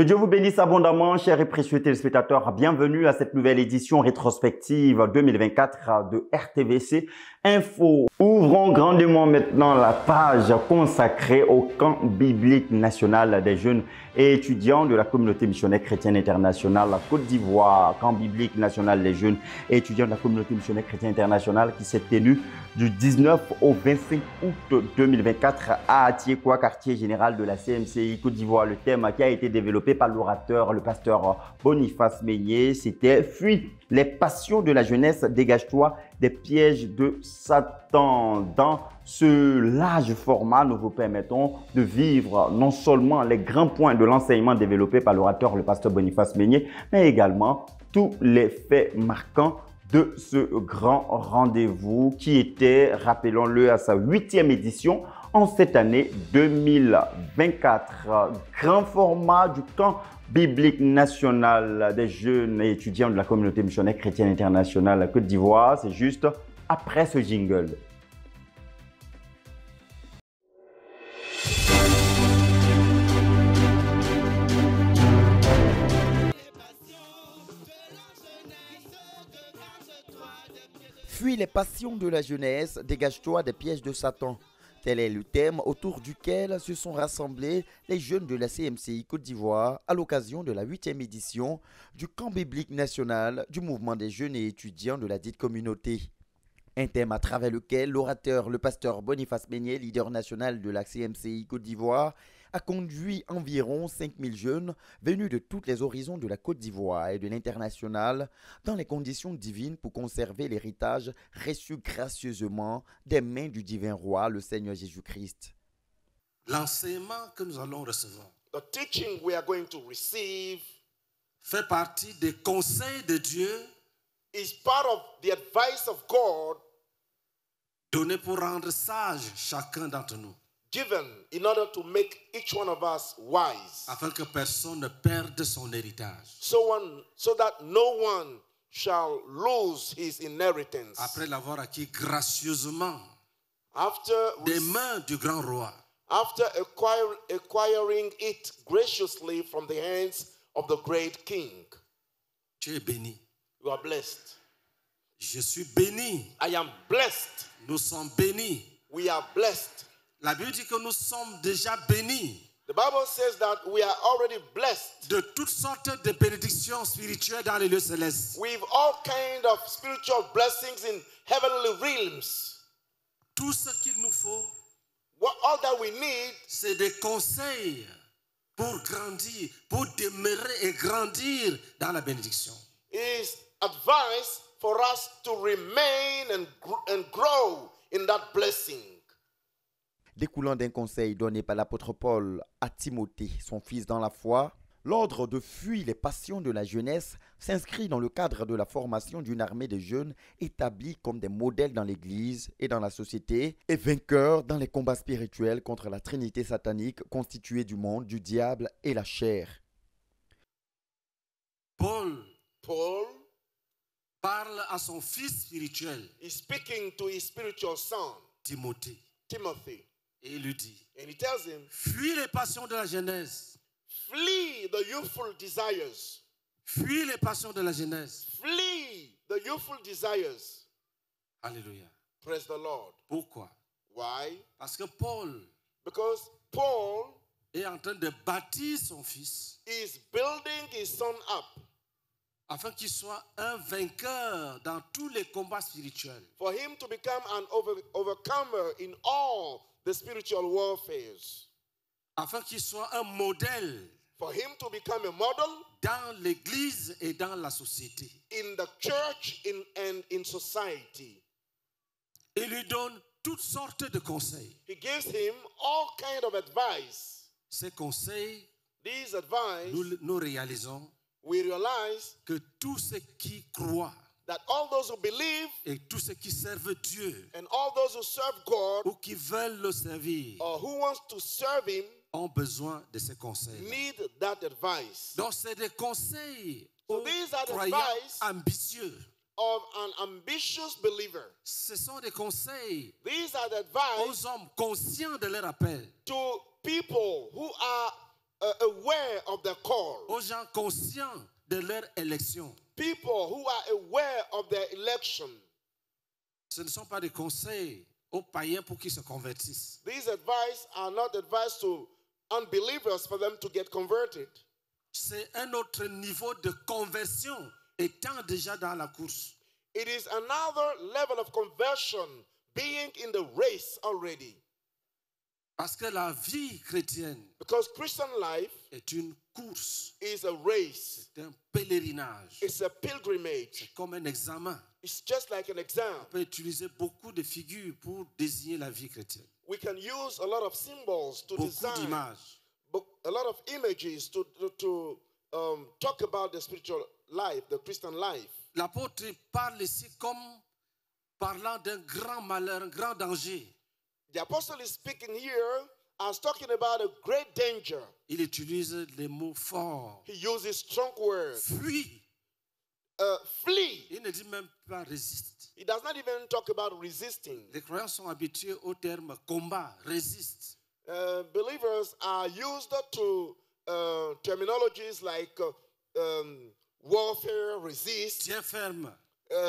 Que Dieu vous bénisse abondamment, chers et précieux téléspectateurs. Bienvenue à cette nouvelle édition rétrospective 2024 de RTVC Info. Ouvrons grandement maintenant la page consacrée au camp biblique national des jeunes et étudiants de la communauté missionnaire chrétienne internationale, la Côte d'Ivoire. Camp biblique national des jeunes et étudiants de la communauté missionnaire chrétienne internationale qui s'est tenu du 19 au 25 août 2024 à Atiekwa, quartier général de la CMCI Côte d'Ivoire. Le thème qui a été développé par l'orateur, le pasteur Boniface Meignet, c'était « Fuis les passions de la jeunesse, dégage-toi des pièges de Satan ». Dans ce large format, nous vous permettons de vivre non seulement les grands points de l'enseignement développé par l'orateur, le pasteur Boniface Meignet, mais également tous les faits marquants de ce grand rendez-vous qui était, rappelons-le, à sa 8e édition en cette année 2024. Grand format du camp biblique national des jeunes et étudiants de la communauté missionnaire chrétienne internationale Côte d'Ivoire. C'est juste après ce jingle. Fuis les passions de la jeunesse, dégage-toi des pièges de Satan. Tel est le thème autour duquel se sont rassemblés les jeunes de la CMCI Côte d'Ivoire à l'occasion de la 8e édition du camp biblique national du mouvement des jeunes et étudiants de la dite communauté. Un thème à travers lequel l'orateur, le pasteur Boniface Meignet, leader national de la CMCI Côte d'Ivoire, a conduit environ 5000 jeunes venus de tous les horizons de la Côte d'Ivoire et de l'international dans les conditions divines pour conserver l'héritage reçu gracieusement des mains du divin roi, le Seigneur Jésus-Christ. L'enseignement que nous allons recevoir, the teaching we are going to receive, fait partie des conseils de Dieu is part of the advice of God donnés pour rendre sage chacun d'entre nous, given in order to make each one of us wise, afin que personne ne perde son héritage. so that no one shall lose his inheritance. Après l'avoir acquis gracieusement After des mains du grand roi, acquiring it graciously from the hands of the great king. tu es béni. You are blessed. Je suis béni. I am blessed. Nous sommes bénis. We are blessed. La Bible dit que nous sommes déjà bénis The Bible says that we are already blessed de toutes sortes de bénédictions spirituelles dans les lieux célestes. with all kinds of spiritual blessings in heavenly realms. Tout ce qu'il nous faut, All that we need c'est des conseils pour grandir, pour demeurer et grandir dans la bénédiction. is advice for us to remain and grow in that blessing. Découlant d'un conseil donné par l'apôtre Paul à Timothée, son fils dans la foi, l'ordre de fuir les passions de la jeunesse s'inscrit dans le cadre de la formation d'une armée de jeunes établis comme des modèles dans l'Église et dans la société et vainqueurs dans les combats spirituels contre la trinité satanique constituée du monde, du diable et la chair. Paul Paul parle à son fils spirituel, is speaking to his spiritual son, Timothée, Timothy, et il lui dit, and he tells him, fuis les passions de la jeunesse, flee the youthful desires. fuis les passions de la jeunesse. Flee the youthful desires. Alléluia. Praise the Lord. Pourquoi? Why? Parce que Paul Because Paul est en train de bâtir son fils is building his son up afin qu'il soit un vainqueur dans tous les combats spirituels. for him to become an overcomer in all the spiritual warfares, Afin qu'il soit un modèle for him to become a model dans l'église et dans la société. in the church and in society. Il lui donne toutes sortes de conseils. He gives him all kind of advice. Ces conseils, These advice, nous réalisons we realize que tous ceux qui croient that all those who believe et tous ceux qui servent Dieu and all those who serve God ou qui veulent le servir or who wants to serve him ont besoin de ces conseils. need that advice. Donc c'est des conseils So aux these are the croyants advice ambitieux. of an ambitious believer. Ce sont des conseils These are the advice aux hommes conscients de leur appel. to people who are aware of their call. aux gens conscients de leur élection. People who are aware of their election. Ce ne sont pas des conseils aux païens pour qu'ils se convertissent. These advice are not advice to unbelievers for them to get converted. C'est un autre niveau de conversion étant déjà dans la course. It is another level of conversion being in the race already. Parce que la vie chrétienne Because Christian life est une course, is a race. c'est un pèlerinage, It's a pilgrimage. c'est comme un examen. It's just like an exam. On peut utiliser beaucoup de figures pour désigner la vie chrétienne. We can use a lot of symbols to Beaucoup design, d'images. a lot of images to talk about the spiritual life, the Christian life. L'apôtre parle ici comme parlant d'un grand malheur, un grand danger. The apostle is speaking here as talking about a great danger. Il utilise les mots forts. He uses strong words. Fuis. Flee. Il ne dit même pas résiste. He does not even talk about resisting. Les croyants sont habitués au terme combat, résiste. Believers are used to terminologies like warfare, resist, Tiens ferme.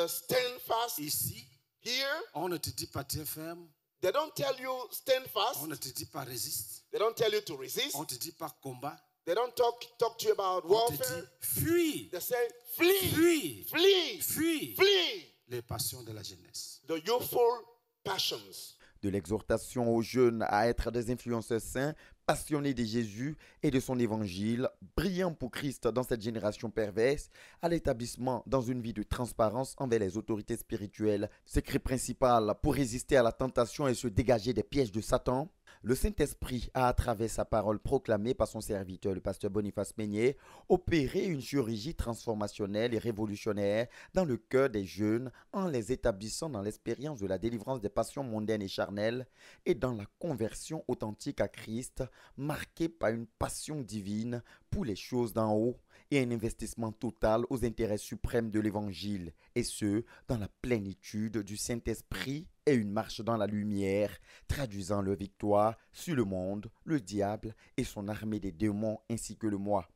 stand fast. Ici, Here, on ne te dit pas tiens ferme. they don't tell you stand fast. On ne te dit pas résiste. They don't tell you to resist. On ne te dit pas combat. They don't talk to you about On te warfare. dit fuis. They say flee, Fuis. flee, Fuis. flee. Les passions de la jeunesse. The youthful passions. De l'exhortation aux jeunes à être des influenceurs saints, passionnés de Jésus et de son évangile, brillants pour Christ dans cette génération perverse, à l'établissement dans une vie de transparence envers les autorités spirituelles, secret principal pour résister à la tentation et se dégager des pièges de Satan. Le Saint-Esprit a, à travers sa parole proclamée par son serviteur, le pasteur Boniface Meignet, opéré une chirurgie transformationnelle et révolutionnaire dans le cœur des jeunes en les établissant dans l'expérience de la délivrance des passions mondaines et charnelles et dans la conversion authentique à Christ, marquée par une passion divine pour les choses d'en haut et un investissement total aux intérêts suprêmes de l'Évangile, et ce, dans la plénitude du Saint-Esprit et une marche dans la lumière, traduisant leur victoire sur le monde, le diable et son armée des démons ainsi que le moi.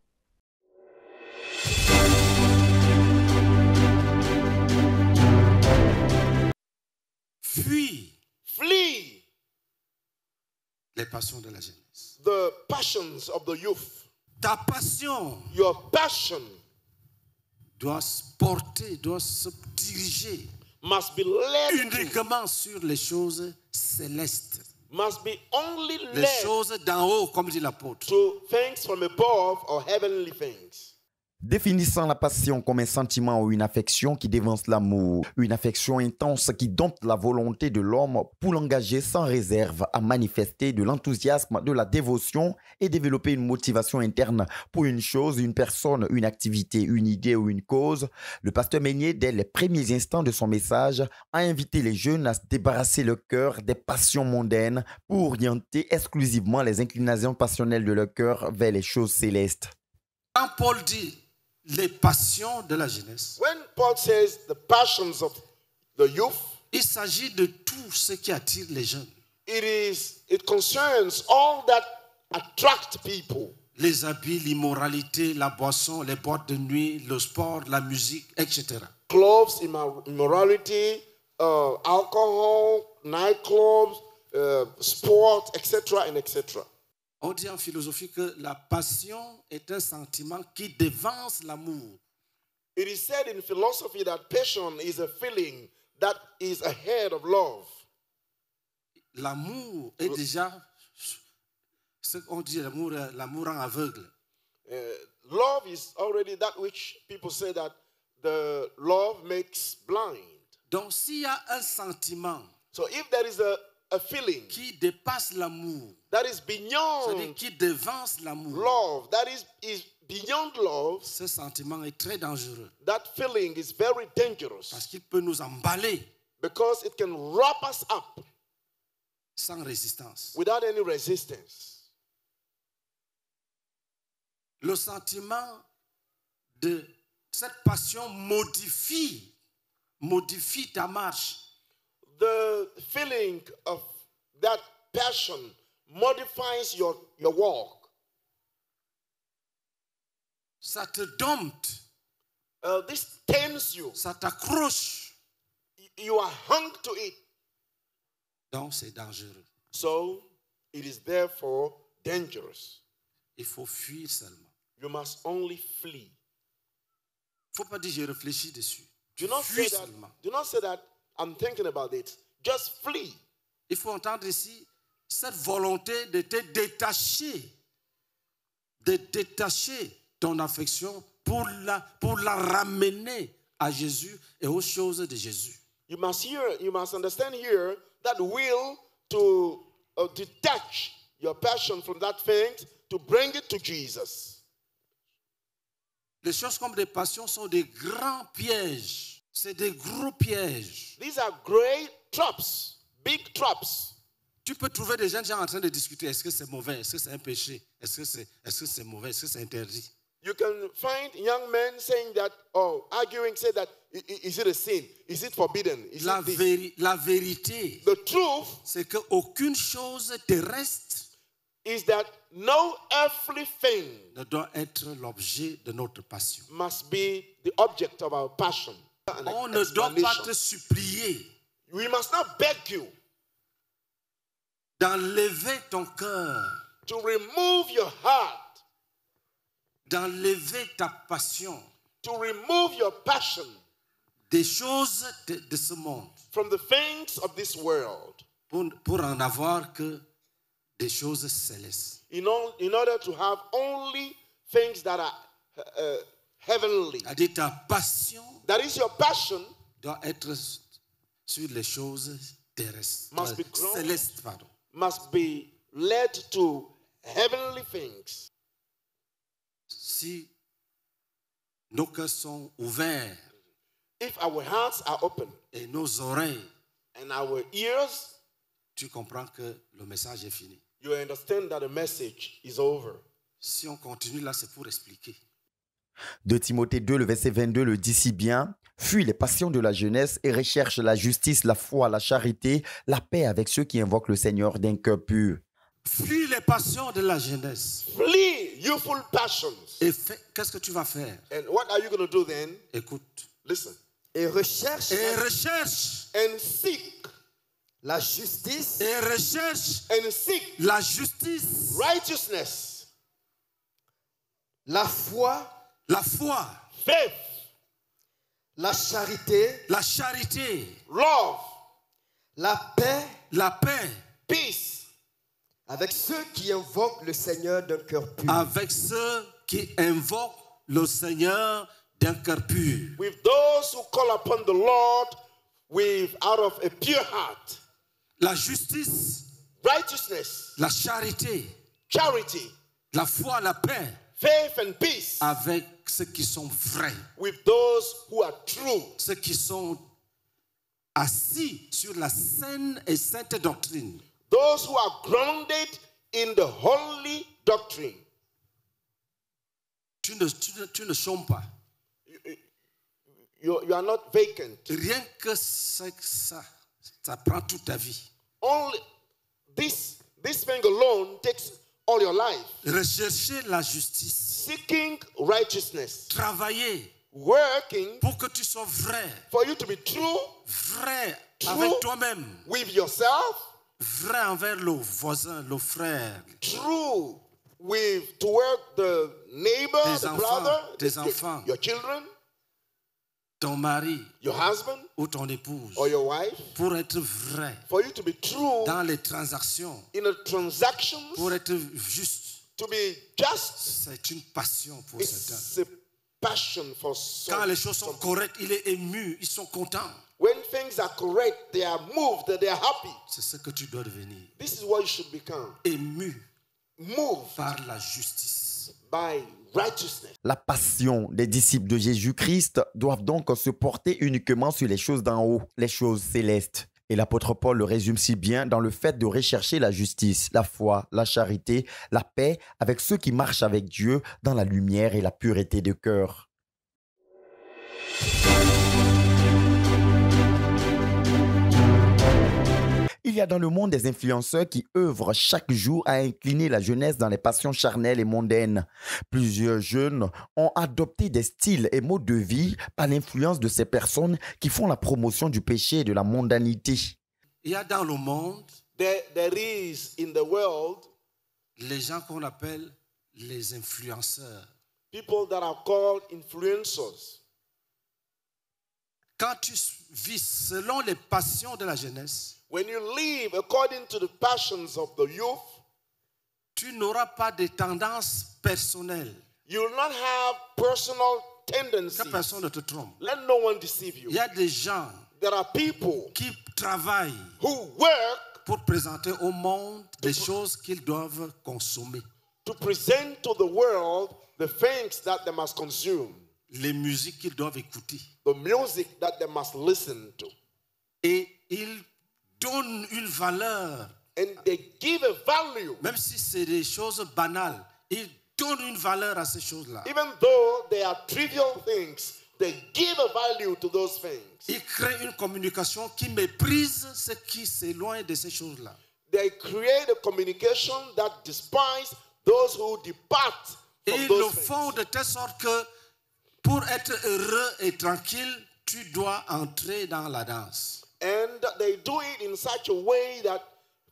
Fuis. Flee Les passions de la jeunesse. the passions of the youth. Ta passion Your passion doit se porter, doit se diriger must be led uniquement sur les choses célestes. must be only Les led choses d'en haut, comme dit l'apôtre. to things from above or heavenly things. Définissant la passion comme un sentiment ou une affection qui dévance l'amour, une affection intense qui dompte la volonté de l'homme pour l'engager sans réserve à manifester de l'enthousiasme, de la dévotion et développer une motivation interne pour une chose, une personne, une activité, une idée ou une cause, le pasteur Meignet, dès les premiers instants de son message, a invité les jeunes à se débarrasser le cœur des passions mondaines pour orienter exclusivement les inclinations passionnelles de leur cœur vers les choses célestes. Quand Paul dit les passions de la jeunesse, When Paul says the passions of the youth, il s'agit de tout ce qui attire les jeunes. it concerns all that attract people. Les habits, l'immoralité, la boisson, les boîtes de nuit, le sport, la musique, etc. Clubs, immorality, alcohol, nightclubs, sport, etc. and etc. On dit en philosophie que la passion est un sentiment qui dévance l'amour. It is said in philosophy that passion is a feeling that is ahead of love. L'amour est déjà ce qu'on dit, l'amour rend aveugle. Love is already that which people say that the love makes blind. Donc s'il y a un sentiment So if there is a feeling qui dépasse l'amour, that is c'est-à-dire beyond qui dévance l'amour, love, that is beyond love, ce sentiment est très dangereux that feeling is very dangerous parce qu'il peut nous emballer because it can wrap us up sans résistance. without any resistance. Le sentiment de cette passion modifie ta marche. The feeling of that passion modifies your walk. Ça te dompte. This tempts you. Ça t'accroche. You are hung to it. Donc, c'est dangereux. So, it is therefore dangerous. Il faut fuir seulement. You must only flee. Il ne faut pas dire, je réfléchis dessus. Do not Fuis say that. seulement. Do not say that I'm thinking about it. Just flee. Il faut entendre ici cette volonté de te détacher. De détacher ton affection pour la ramener à Jésus et aux choses de Jésus. You must understand here that will to detach your passion from that thing to bring it to Jesus. Les choses comme des passions sont des grands pièges. C'est des gros pièges. These are great traps, big traps. Tu peux trouver des gens en train de discuter. Est-ce que c'est mauvais? Est-ce que c'est un péché? Est-ce que c'est mauvais? Est-ce que c'est interdit? You can find young men saying that, arguing, say that, is it a sin? Is it forbidden? Is La it this? vérité, The truth c'est qu'aucune chose terrestre is that no earthly thing ne doit être l'objet de notre passion. must be the object of our passion. and On ne doit pas explanation. te supplier We must not beg you d'enlever ton cœur, to remove your heart, d'enlever ta passion to remove your passion des choses de ce monde from the things of this world pour en avoir que des choses célestes. in order to have only things that are heavenly. C'est-à-dire ta passion That is your passion doit être sur les choses terrestres, Must be grown. célestes, pardon. must be led to heavenly things. Si nos cœurs sont ouverts If our hearts are open et nos oreilles, and our ears, tu comprends que le message est fini. you understand that the message is over. Si on continue là, c'est pour expliquer. 2 Timothée 2, le verset 22 le dit si bien. Fuis les passions de la jeunesse et recherche la justice, la foi, la charité, la paix avec ceux qui invoquent le Seigneur d'un cœur pur. Fuis les passions de la jeunesse. Flee youthful passions. Et qu'est-ce que tu vas faire? And what are you going to do then? Écoute. Listen. Et recherche Et recherche. And seek. la justice, Et recherche And seek la justice, righteousness, la foi, la foi, faith, la charité, la charité, love, la paix la paix peace avec ceux qui invoquent le Seigneur d'un cœur pur. avec ceux qui invoquent le Seigneur d'un cœur pur. with those who call upon the Lord out of a pure heart. La justice, Righteousness, la charité, charity, la foi, la paix faith, and peace avec ceux qui sont vrais, with those who are true, ceux qui sont assis sur la saine et sainte doctrine. those who are grounded in the holy doctrine. Tu ne chômes pas. You are not vacant. Rien que ça prend toute ta vie. Only this thing alone takes all your life. Rechercher la justice, Seeking righteousness, travailler working pour que tu sois vrai, for you to be true vrai True. avec toi-même, with yourself, vrai envers le voisin, le frère, true toward the neighbor, Tes the enfants, brother, tes enfants. your children, ton mari your husband ou ton épouse, or your wife, pour être vrai for you to be true dans les transactions, in the transactions, pour être juste. to be just. C'est une passion pour certains. It's a passion for Quand les some. choses sont correctes, il est ému, ils sont contents. When things are correct, they are moved, they are happy. C'est ce que tu dois devenir. This is what you should become. Ému Moved par la justice. by righteousness. La passion des disciples de Jésus-Christ doivent donc se porter uniquement sur les choses d'en haut, les choses célestes. Et l'apôtre Paul le résume si bien dans le fait de rechercher la justice, la foi, la charité, la paix avec ceux qui marchent avec Dieu dans la lumière et la pureté de cœur. Il y a dans le monde des influenceurs qui œuvrent chaque jour à incliner la jeunesse dans les passions charnelles et mondaines. Plusieurs jeunes ont adopté des styles et modes de vie par l'influence de ces personnes qui font la promotion du péché et de la mondanité. Il y a dans le monde there is in the world les gens qu'on appelle les influenceurs. people that are called influencers. Quand tu vis selon les passions de la jeunesse, When you live according to the passions of the youth, tu n'auras pas de tendances personnelles. you will not have personal Que tendencies. personne ne te trompe. Let no one deceive you. Il y a des gens There are people qui travaillent who work pour présenter au monde des choses qu'ils doivent consommer. to present to the world the things that they must consume, Les musiques qu'ils doivent écouter. the music that they must listen to. Et ils donnent une valeur, And they give a value, même si c'est des choses banales, ils donnent une valeur à ces choses-là. even though they are trivial things, they give a value to those things. Ils créent une communication qui méprise ceux qui s'éloignent de ces choses-là. They create a communication that despise those who depart Et from ils le those font things. de telle sorte que pour être heureux et tranquille, tu dois entrer dans la danse. And they do it in such a way that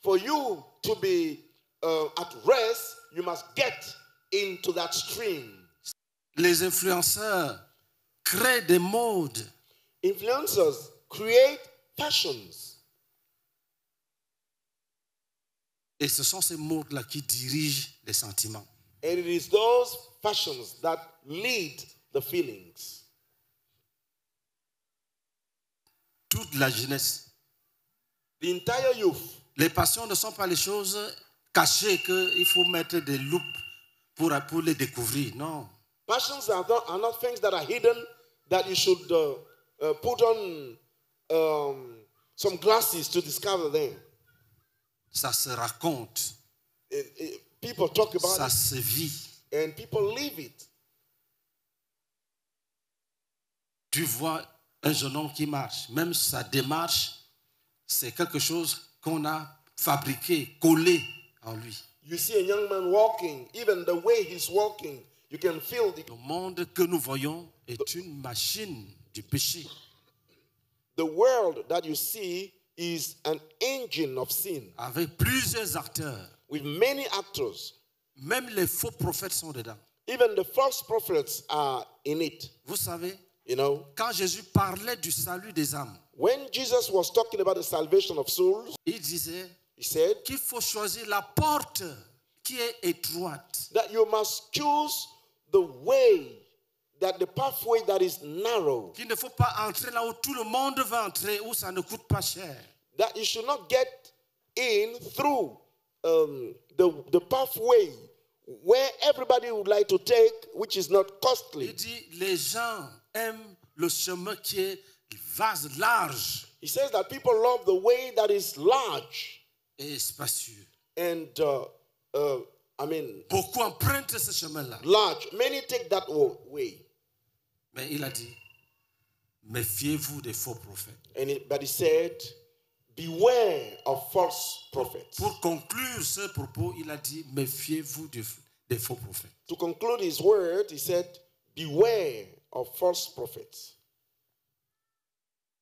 for you to be at rest, you must get into that stream. Les influenceurs créent des modes. Influencers create passions. Et ce sont ces modes-là qui dirigent les sentiments. And it is those passions that lead the feelings. Toute la jeunesse. The entire youth. Les passions ne sont pas les choses cachées qu'il faut mettre des loupes pour les découvrir. Non. Passions are not things that are hidden that you should put on some glasses to discover them. Ça se raconte, People talk about ça it se vit. and people live it. Tu vois un jeune homme qui marche, même sa démarche, c'est quelque chose qu'on a fabriqué, collé en lui. You see a young man walking, even the way he's walking, you can feel the Le monde que nous voyons est une machine du péché. world that you see is an engine of sin Avec plusieurs acteurs. with many actors. Même les faux prophètes sont dedans. Even the false prophets are in it. Vous savez, You know, quand Jésus parlait du salut des âmes, when Jesus was talking about the salvation of souls, il disait he said qu'il faut choisir la porte qui est étroite. that you must choose the way, that the pathway that is narrow, Qu'il ne faut pas entrer là où tout le monde va entrer, où ça ne coûte pas cher. that you should not get in through the pathway where everybody would like to take, which is not Il costly. dit, les gens aiment le chemin qui est vaste, large He says that people love the way that is large, et spacieux. and Beaucoup empruntent ce chemin-là. large. Many take that way. Mais il a dit, méfiez-vous des faux prophètes. But he said, beware of false prophets. Pour conclure ce propos, il a dit, méfiez-vous des faux prophètes. To conclude his word, he said, beware of false prophets.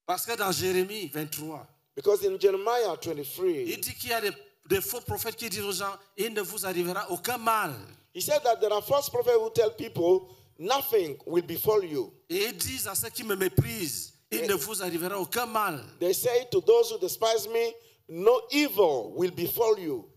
Parce que dans Jérémie 23, Because in Jeremiah il 23, dit qu'il y a des faux prophètes qui disent aux gens, il ne vous arrivera aucun mal. he said that there are false prophets who tell people, nothing will befall you. Et ils disent à ceux qui me méprisent, il ne vous arrivera aucun mal. They say to those who despise me, no evil will befall you.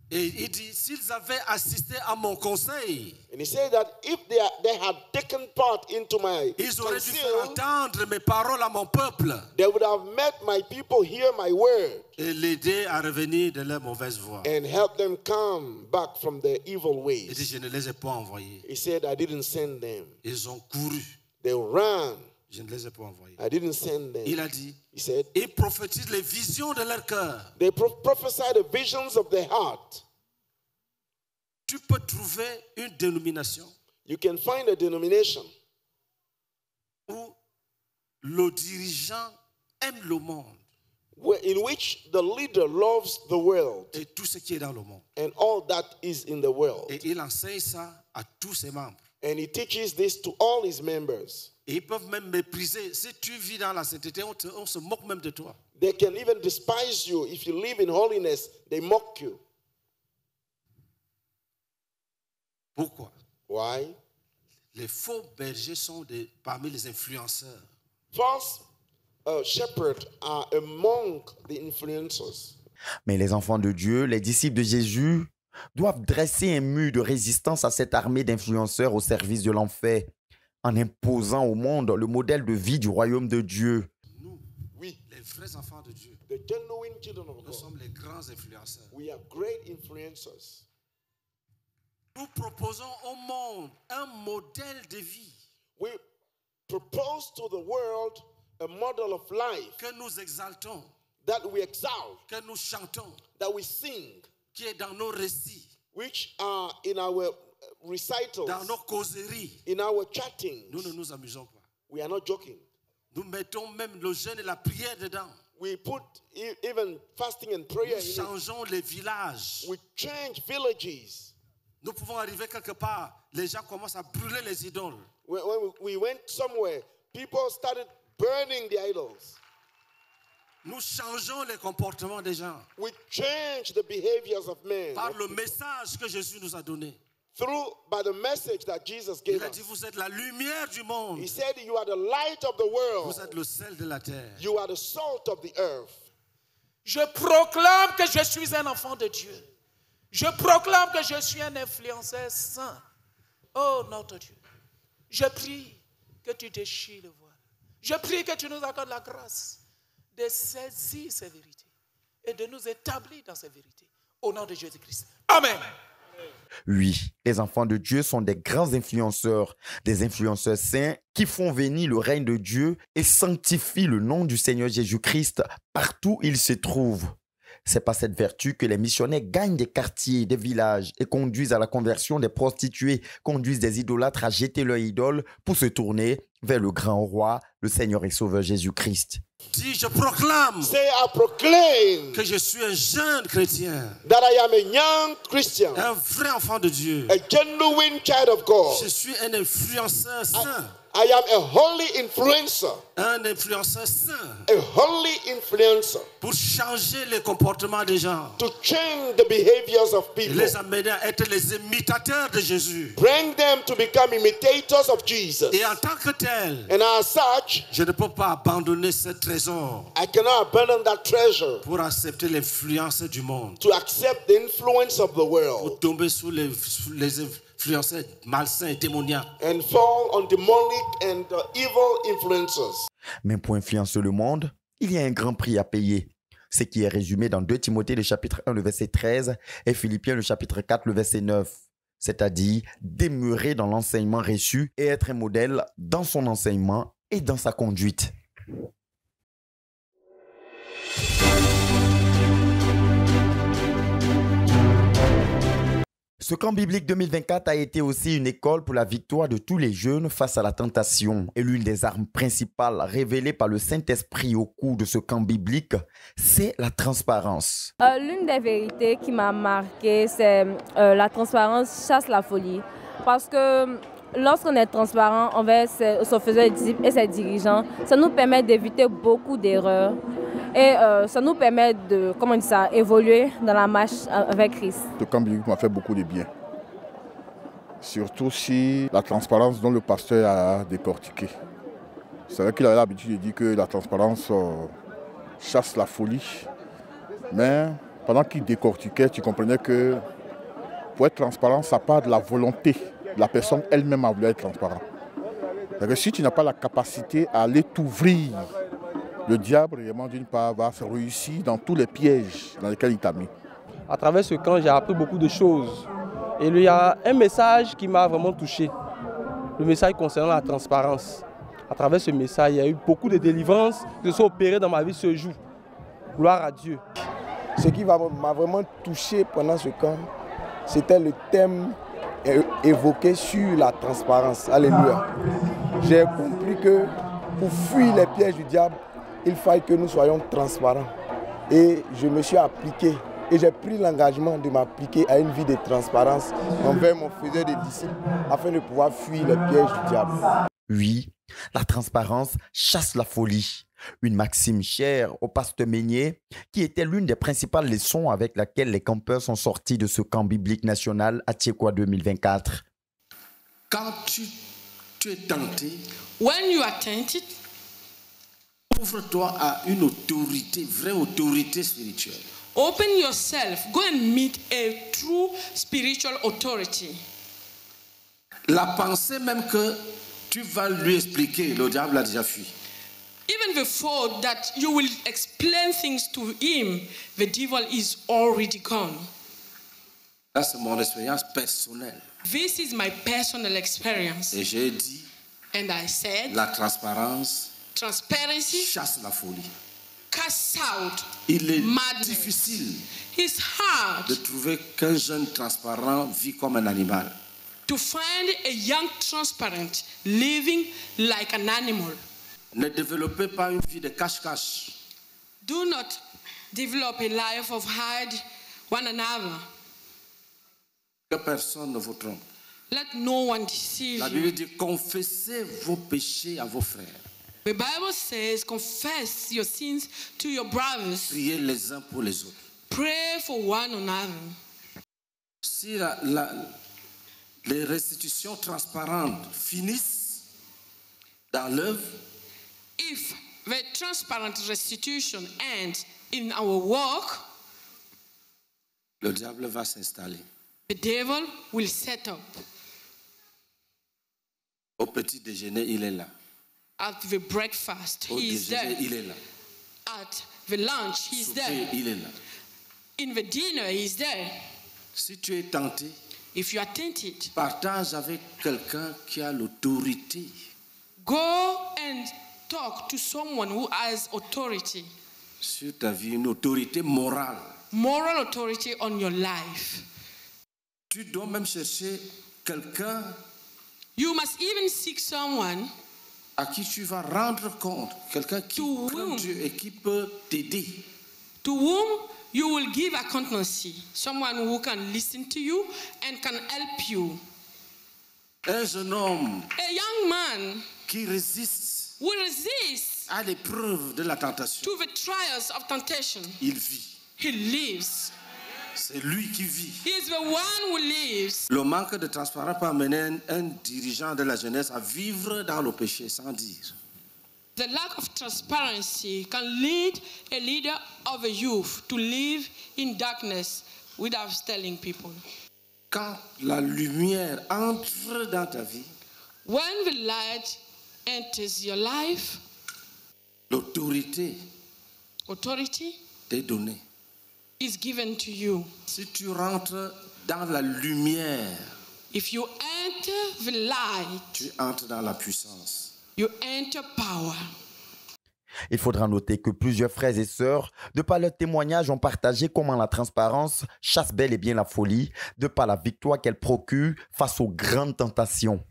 Et il dit, s'ils avaient assisté à mon conseil, And he said that if they had taken part into my ils auraient dû faire counsel, entendre mes paroles à mon peuple they would have met my people hear my word et l'aider à revenir de leur mauvaise voie. and help them come back from their evil Il dit, ways. je ne les ai pas envoyés. He said, I didn't send them. Ils ont couru. They ran. Je ne les ai pas envoyés. I didn't send them. Il a dit, He said, ils prophétisent les visions de leur cœur. they prophesy the visions of their heart. Tu peux trouver une dénomination You can find a denomination où le dirigeant aime le monde. in which the leader loves the world et tout ce qui est dans le monde. and all that is in the world. Et il enseigne ça à tous ses membres. And he teaches this to all his members. Et ils peuvent même mépriser. Si tu vis dans la sainteté, on se moque même de toi. They can even despise you. If you live in holiness, they mock you. Pourquoi? Why? Les faux bergers sont parmi les influenceurs. False shepherds are among the influencers. Mais les enfants de Dieu, les disciples de Jésus, doivent dresser un mur de résistance à cette armée d'influenceurs au service de l'enfer, en imposant au monde le modèle de vie du royaume de Dieu. Nous, We, les vrais enfants de Dieu, the genuine children of nous God, sommes les grands influenceurs. we are great influencers. Nous proposons au monde un modèle de vie We propose to the world a model of life que nous exaltons, that we exalt, que nous chantons, that we sing, qui est dans nos récits, which are in our recitals, dans nos causeries. in our chattings. Nous ne nous amusons pas. We are not joking. Nous mettons même le jeûne et la prière dedans. We put even fasting and prayer Nous in it. changeons les villages. We change villages. Nous pouvons arriver quelque part, les gens commencent à brûler les idoles. When we went somewhere, people started burning the idols. Nous changeons les comportements des gens We change the behaviors of men par le message que Jésus nous a donné. by the message that Jesus Il gave a dit, us. vous êtes la lumière du monde. He said, you are the light of the Vous êtes world. le sel de la terre. You are the salt of the earth. Je proclame que je suis un enfant de Dieu. Je proclame que je suis un influenceur saint. Oh notre Dieu, je prie que tu déchires le voile. Je prie que tu nous accordes la grâce de saisir ces vérités et de nous établir dans ces vérités. Au nom de Jésus-Christ. Amen. Oui, les enfants de Dieu sont des grands influenceurs, des influenceurs saints qui font venir le règne de Dieu et sanctifient le nom du Seigneur Jésus-Christ partout où il se trouve. C'est par cette vertu que les missionnaires gagnent des quartiers, des villages et conduisent à la conversion des prostituées, conduisent des idolâtres à jeter leurs idoles pour se tourner vers le grand roi, le Seigneur et Sauveur Jésus-Christ. Dis, je proclame Say, I proclaim que je suis un jeune chrétien, that I am a young Christian, un vrai enfant de Dieu. a genuine child of God. Je suis un influenceur saint, I am a holy influencer, un influenceur saint a holy influencer pour changer les comportements des gens to change the behaviors of et people, les amener à être les imitateurs de Jésus. bring them to become imitators of Jesus. Et en tant que tel, And as such, je ne peux pas abandonner ce trésor I cannot abandon that treasure pour accepter l'influence du monde, to accept the influence of the world pour tomber sous les influenceurs malsains et démoniaques. and fall on demonic and evil influences. Mais pour influencer le monde, il y a un grand prix à payer. Ce qui est résumé dans 2 Timothée, le chapitre 1, le verset 13, et Philippiens, le chapitre 4, le verset 9. C'est-à-dire demeurer dans l'enseignement reçu et être un modèle dans son enseignement et dans sa conduite. Ce camp biblique 2024 a été aussi une école pour la victoire de tous les jeunes face à la tentation. Et l'une des armes principales révélées par le Saint-Esprit au cours de ce camp biblique, c'est la transparence. L'une des vérités qui m'a marquée, c'est la transparence chasse la folie. Parce que lorsqu'on est transparent envers son faiseur et ses dirigeants, ça nous permet d'éviter beaucoup d'erreurs. Et ça nous permet de, évoluer dans la marche avec Christ. Le camp biblique m'a fait beaucoup de bien. Surtout si la transparence dont le pasteur a décortiqué. C'est vrai qu'il avait l'habitude de dire que la transparence chasse la folie. Mais pendant qu'il décortiquait, tu comprenais que pour être transparent, ça part de la volonté. La personne elle-même a voulu être transparente. Que si tu n'as pas la capacité à aller t'ouvrir, le diable, d'une part, va se réussir dans tous les pièges dans lesquels il t'a mis. À travers ce camp, j'ai appris beaucoup de choses. Et il y a un message qui m'a vraiment touché. Le message concernant la transparence. À travers ce message, il y a eu beaucoup de délivrances qui se sont opérées dans ma vie ce jour. Gloire à Dieu. Ce qui m'a vraiment touché pendant ce camp, c'était le thème évoqué sur la transparence. Alléluia. J'ai compris que pour fuir les pièges du diable, il faut que nous soyons transparents. Et je me suis appliqué. Et j'ai pris l'engagement de m'appliquer à une vie de transparence envers mon faiseur de disciples afin de pouvoir fuir les pièges du diable. Oui, la transparence chasse la folie. Une maxime chère au pasteur Meignier, qui était l'une des principales leçons avec laquelle les campeurs sont sortis de ce camp biblique national à Tiekwa 2024. Quand tu es tenté, when you are tempted, ouvre-toi à une autorité, vraie autorité spirituelle. Open yourself. Go and meet a true spiritual authority. La pensée même que tu vas lui expliquer, le diable a déjà fui. Even before that you will explain things to him, the devil is already gone. Là, c'est mon expérience personnelle. This is my personal experience. Et j'ai dit, and I said, la transparence chasse la folie. Cast out Il est madness. difficile It's hard de trouver qu'un jeune transparent vit comme un animal. To find a young transparent living like an animal. Ne développez pas une vie de cache-cache. Do not develop a life of hide one another. Que personne ne vous trompe. Let no one deceive La Bible dit confessez vos péchés à vos frères. The Bible says, confess your sins to your brothers. Priez les uns pour les autres. Pray for one another. Si les restitutions transparentes finissent dans l'œuvre, if the transparent restitution ends in our work, le diable va s'installer. The devil will set up. Au petit déjeuner, il est là. At the breakfast, he is there. Il est là. At the lunch, he is there. Il est là. In the dinner, he is there. Si tu es tenté, if you are tempted, partage avec quelqu'un qui a l'autorité. Go and talk to someone who has authority. Sur ta vie, une autorité morale. Moral authority on your life. Tu dois même chercher quelqu'un. You must even seek someone à qui tu vas rendre compte, quelqu'un qui craint Dieu et qui peut t'aider. To whom you will give accountancy, someone who can listen to you and can help you. Un jeune homme, a young man, qui résiste, will resist à l'épreuve de la tentation. To the trials of temptation. Il vit. He lives. C'est lui qui vit. He is the one who lives. Le manque de transparence peut amener un dirigeant de la jeunesse à vivre dans le péché sans dire. The lack of transparency can lead a leader of a youth to live in darkness without telling people. Quand la lumière entre dans ta vie, when the light enters your life, l'autorité t'est donnée. Is given to you. Si tu rentres dans la lumière, if you enter the light, tu entres dans la puissance. You enter power. Il faudra noter que plusieurs frères et sœurs, de par leur témoignage, ont partagé comment la transparence chasse bel et bien la folie, de par la victoire qu'elle procure face aux grandes tentations.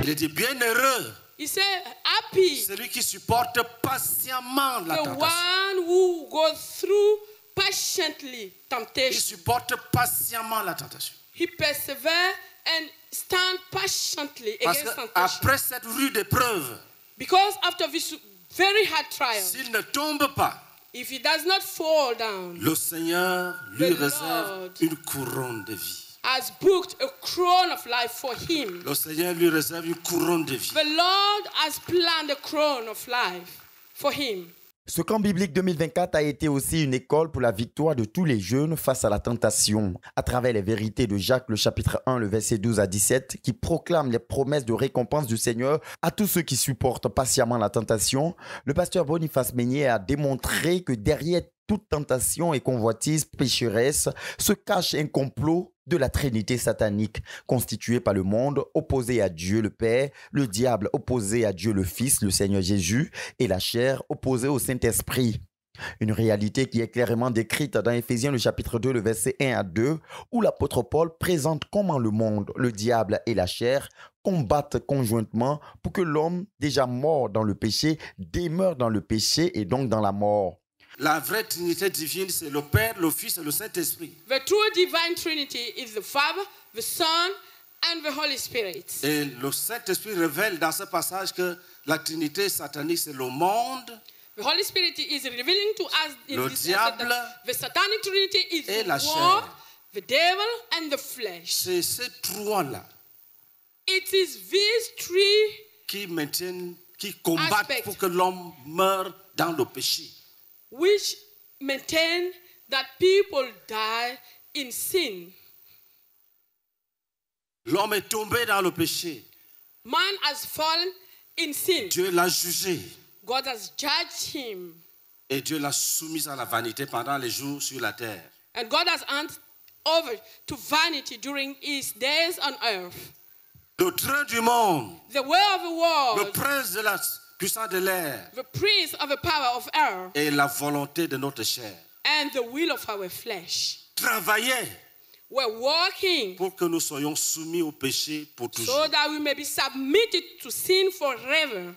Il dit bienheureux. He said, happy. Celui qui supporte patiemment la tentation. The one who goes through patiently temptation. Il supporte patiemment la tentation. He perseveres and stands patiently against temptation. Après cette rude épreuve, because after this very hard trial, s'il ne tombe pas, if he does not fall down, le Seigneur lui réserve une couronne de vie. Has booked a crown of life for him. Le Seigneur lui réserve une couronne de vie. The Lord has planned a crown of life for him. Ce camp biblique 2024 a été aussi une école pour la victoire de tous les jeunes face à la tentation. À travers les vérités de Jacques, le chapitre 1, le verset 12 à 17, qui proclame les promesses de récompense du Seigneur à tous ceux qui supportent patiemment la tentation, le pasteur Boniface Meignier a démontré que derrière toute tentation et convoitise pécheresse se cache un complot de la Trinité satanique, constituée par le monde opposé à Dieu le Père, le diable opposé à Dieu le Fils, le Seigneur Jésus, et la chair opposée au Saint-Esprit. Une réalité qui est clairement décrite dans Éphésiens le chapitre 2, le verset 1 à 2, où l'apôtre Paul présente comment le monde, le diable et la chair combattent conjointement pour que l'homme, déjà mort dans le péché, demeure dans le péché et donc dans la mort. La vraie Trinité divine, c'est le Père, le Fils et le Saint-Esprit. The true divine Trinity is the Father, the Son, and the Holy Spirit. Et le Saint-Esprit révèle dans ce passage que la Trinité satanique, c'est le monde, The Holy Spirit is revealing to us in le this diable that the satanic Trinity is et la the chair. world, the devil, and the flesh. C'est ces trois-là It is these three qui maintiennent, qui combattent aspects pour que l'homme meure dans le péché. which maintain that people die in sin. L'homme est tombé dans le péché. Man has fallen in sin. Dieu l'a jugé God has judged him. et Dieu l'a soumis à la vanité pendant les jours sur la terre. And God has handed over to vanity during his days on earth. Le train du monde, The way of the world, le prince de la puissance de l'air the prince of the power of air, et la volonté de notre chair and the will of our flesh travaillaient were working pour que nous soyons soumis au péché pour toujours. so that we may be submitted to sin forever.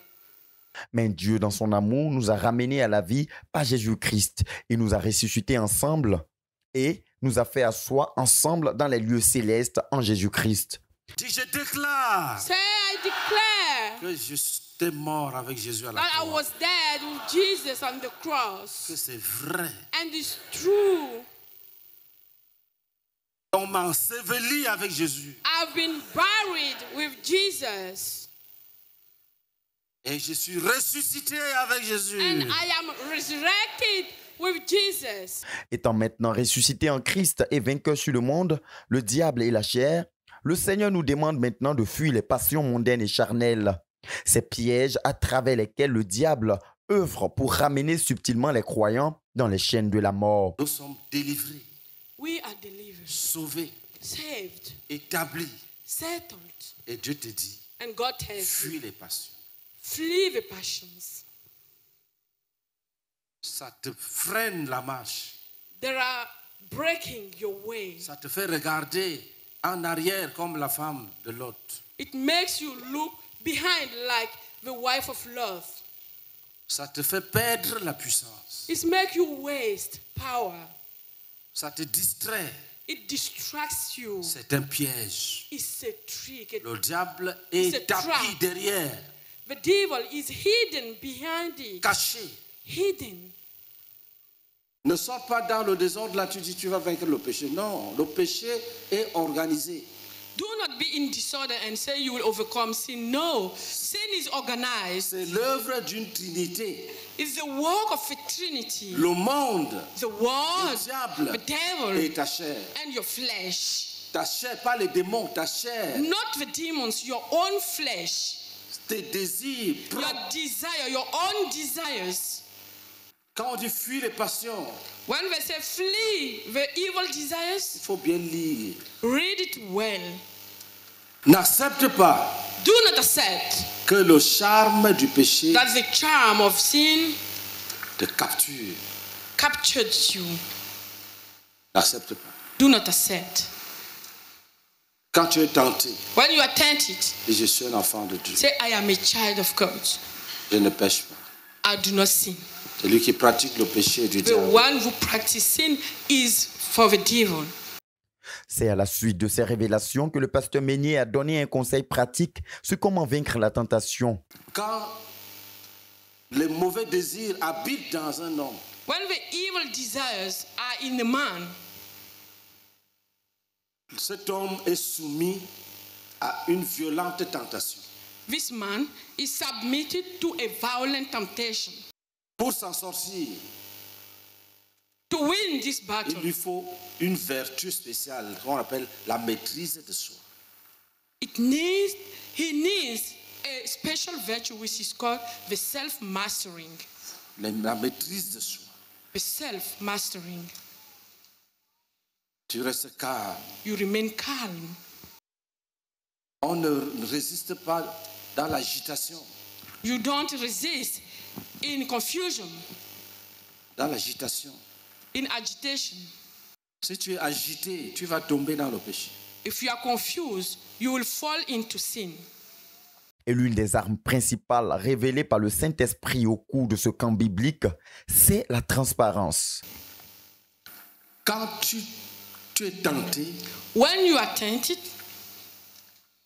Mais Dieu, dans son amour, nous a ramenés à la vie par Jésus-Christ. Il nous a ressuscités ensemble et nous a fait asseoir ensemble dans les lieux célestes en Jésus-Christ. Dis, je déclare Say, I declare que j'étais mort avec Jésus à la that I croix. was dead with Jesus on the cross. Que c'est vrai. And it's true. On m'a enseveli avec Jésus. I've been buried with Jesus. Et je suis ressuscité avec Jésus. And I am resurrected with Jesus. Étant maintenant ressuscité en Christ et vainqueur sur le monde, le diable et la chair, le Seigneur nous demande maintenant de fuir les passions mondaines et charnelles, ces pièges à travers lesquels le diable œuvre pour ramener subtilement les croyants dans les chaînes de la mort. Nous sommes délivrés, We are delivered, sauvés, saved, établis. settled. Et Dieu te dit, And God tells you, fuis les passions. flee the passions. Ça te freine la marche. They are breaking your way. Ça te fait regarder en arrière comme la femme de Lot. It makes you look behind like the wife of Lot. Ça te fait perdre la puissance. It makes you waste power. Ça te distrait. It distracts you. C'est un piège. It's a trick. Le diable It's a est tapis trap. derrière, The devil is hidden behind it. caché. Hidden. Ne sors pas dans le désordre là, tu dis tu vas vaincre le péché. Non, le péché est organisé. Do not be in disorder and say you will overcome sin. No, sin is organized. C'est l'œuvre d'une trinité. It's the work of a trinity. Le monde, The world, le diable the devil, et ta chair. and your flesh. Ta chair, pas les démons, ta chair. Not the demons, your own flesh. Tes désirs. Your desire, your own desires. Quand on dit fuis les passions, When they say flee the evil il desires, faut bien lire. read it well. N'accepte pas Do not accept que le charme du péché that the charm of sin te capture. captured you. N'accepte pas. Do not accept. Quand tu es tenté, When you are tempted, et je suis un enfant de Dieu, say, I am a child of God. je ne pêche pas. I do not sin. Celui qui pratique le péché est du The diable. one who practices sin is for the devil. C'est à la suite de ces révélations que le pasteur Meunier a donné un conseil pratique sur comment vaincre la tentation. Quand les mauvais désirs habitent dans un homme, When the evil desires are in the man, cet homme est soumis à une violente tentation. this man is submitted to a violent temptation. Pour s'en sortir, To win this il battle, lui faut une vertu spéciale qu'on appelle la maîtrise de soi. he needs a special virtue which is called the self-mastering. La maîtrise de soi. The self-mastering. Tu restes calme. You remain calm. On ne résiste pas dans l'agitation. You don't resist in confusion, Dans l'agitation. in agitation. Si tu es agité, tu vas tomber dans le péché. If you are confused, you will fall into sin. Et l'une des armes principales révélées par le Saint-Esprit au cours de ce camp biblique, c'est la transparence. Quand tu es tenté, When you are tempted,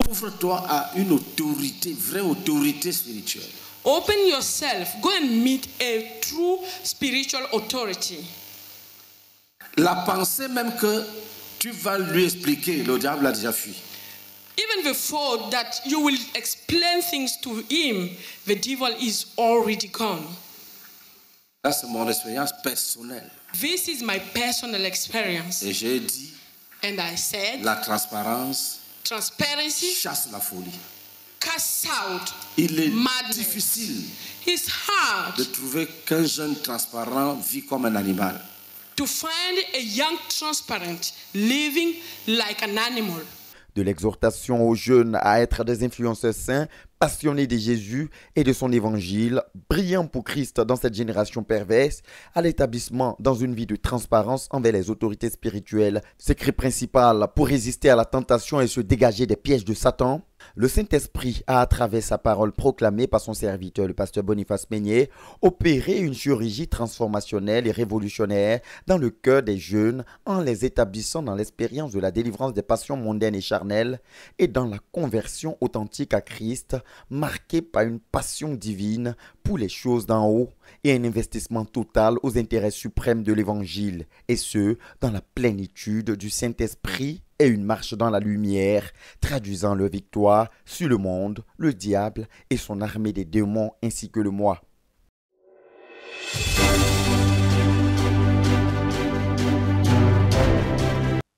ouvre-toi à une autorité, vraie autorité spirituelle. open yourself. Go and meet a true spiritual authority. La pensée même que tu vas lui expliquer, le diable a déjà fui. Even before that you will explain things to him, the devil is already gone. Là, c'est mon expérience personnelle. This is my personal experience. Et j'ai dit, And I said, la transparence transparency chasse la folie. casts out Il est madness. difficile It's hard de trouver qu'un jeune transparent vit comme un animal. to find a young transparent living like an animal. De l'exhortation aux jeunes à être des influenceurs saints, passionnés de Jésus et de son évangile, brillant pour Christ dans cette génération perverse, à l'établissement dans une vie de transparence envers les autorités spirituelles, secret principal pour résister à la tentation et se dégager des pièges de Satan. Le Saint-Esprit a, à travers sa parole proclamée par son serviteur, le pasteur Boniface Meignet, opéré une chirurgie transformationnelle et révolutionnaire dans le cœur des jeunes en les établissant dans l'expérience de la délivrance des passions mondaines et charnelles et dans la conversion authentique à Christ, marquée par une passion divine pour les choses d'en haut et un investissement total aux intérêts suprêmes de l'Évangile, et ce, dans la plénitude du Saint-Esprit et une marche dans la lumière, traduisant leur victoire sur le monde, le diable et son armée des démons ainsi que le moi.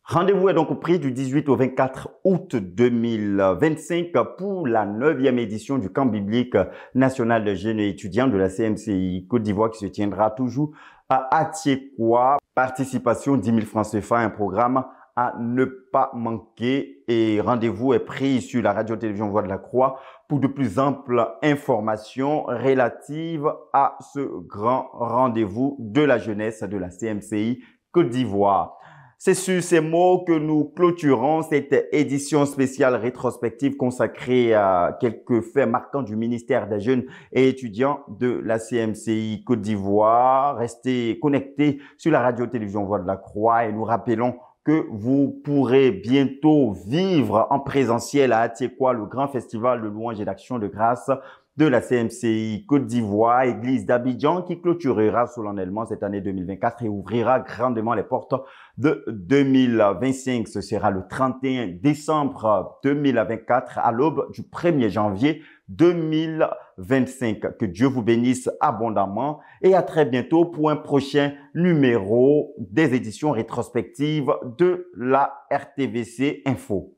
Rendez-vous est donc pris du 18 au 24 août 2025 pour la 9e édition du camp biblique national de jeunes étudiants de la CMCI Côte d'Ivoire qui se tiendra toujours à Atiekwa. Participation 10 000 francs CFA, un programme à ne pas manquer, et rendez-vous est pris sur la radio-télévision Voix de la Croix pour de plus amples informations relatives à ce grand rendez-vous de la jeunesse de la CMCI Côte d'Ivoire. C'est sur ces mots que nous clôturons cette édition spéciale rétrospective consacrée à quelques faits marquants du ministère des Jeunes et étudiants de la CMCI Côte d'Ivoire. Restez connectés sur la radio-télévision Voix de la Croix et nous rappelons que vous pourrez bientôt vivre en présentiel à Atiekwa le grand festival de louanges et d'action de grâce de la CMCI Côte d'Ivoire, église d'Abidjan, qui clôturera solennellement cette année 2024 et ouvrira grandement les portes de 2025. Ce sera le 31 décembre 2024 à l'aube du 1er janvier 2025. Que Dieu vous bénisse abondamment et à très bientôt pour un prochain numéro des éditions rétrospectives de la RTVC Info.